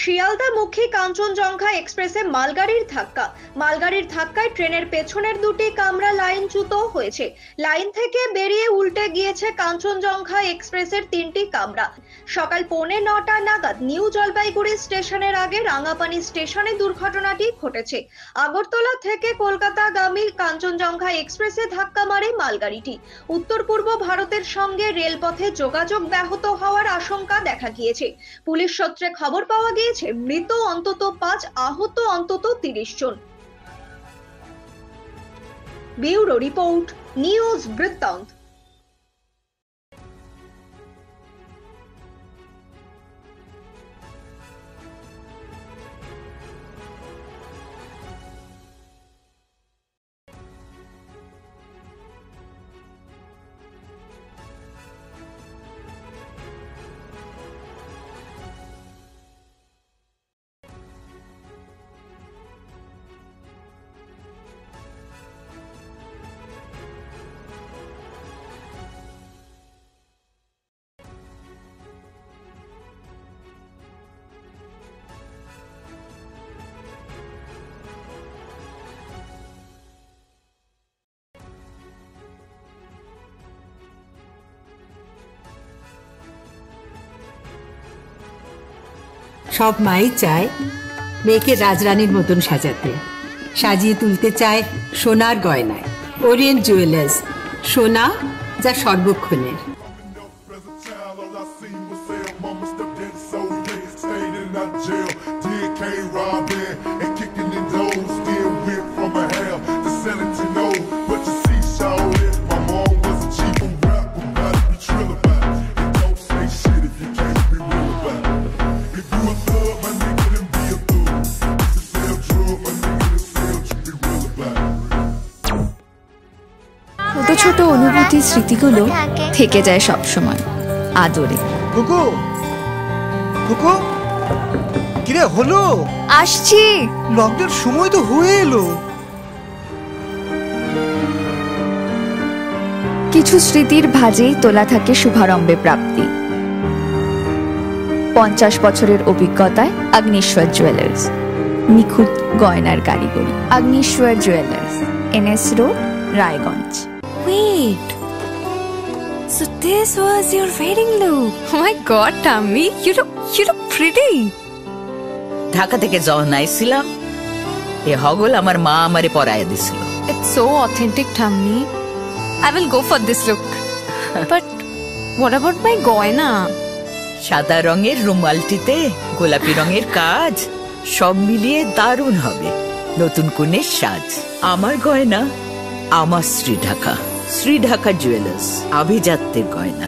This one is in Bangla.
শিয়ালদামুখী কাঞ্চনজঙ্ঘা এক্সপ্রেসে মালগাড়ির ধাক্কায় ট্রেনের পেছনের দুটি কামরা লাইনচ্যুত হয়েছে। লাইন থেকে বেরিয়ে উল্টে গিয়েছে কাঞ্চনজঙ্ঘা এক্সপ্রেসের 3টি কামরা। সকাল 9:45 নাগাদ নিউ জলপাইগুড়ি স্টেশনের আগে রাঙাপানি স্টেশনে দুর্ঘটনাটি ঘটেছে। আগরতলা থেকে কলকাতাগামী কাঞ্চনজঙ্ঘা এক্সপ্রেসে ধাক্কা মারে মালগাড়িটি। উত্তর পূর্ব ভারতের সঙ্গে রেলপথে যোগাযোগ ব্যাহত হওয়ার আশঙ্কা দেখা গিয়েছে। পুলিশ সূত্রে খবর পাওয়া গিয়েছে মৃত অন্তত 5, আহত অন্তত 30 জন। ব্যুরো রিপোর্ট, নিউজ বৃত্তান্ত। সব মাই চায় মেয়েকে রাজরানীর মতন সাজাতে, সাজিয়ে তুলতে চায় সোনার গয়নায়। ওরিয়েন্ট জুয়েলার্স, সোনা যা সর্বক্ষণের। ছোট অনুভূতি স্মৃতিগুলো থেকে যায় সব সময় আদরে। কুকু কুকু কিরে হলো? আসছি, লকডাউন সময় তো হয়ে এলো। কিছু স্মৃতির ভাজেই তোলা থাকে শুভারম্ভে প্রাপ্তি। 50 বছরের অভিজ্ঞতায় আগ্নেশ্বর জুয়েলার্স, নিখুঁত গয়নার কারিগরি। Agneshwar jewellers, NS road, Raiganj. Wait, so this was your wedding look? Oh my god, Tammy, you look pretty. Dhaka থেকে যখন আইছিলাম এ হগল আমার মা আমারে পরায় দিছিল। It's so authentic, Tammy. I will go for this look. But what about my goina? সাদা রঙের রুমালটিতে গোলাপি রঙের কাজ, সব মিলিয়ে দারুণ হবে নতুন কনের সাজ। আমার গয়না আমার শ্রী ঢাকা জুয়েলার্স, আভিজাত্যের গয়না।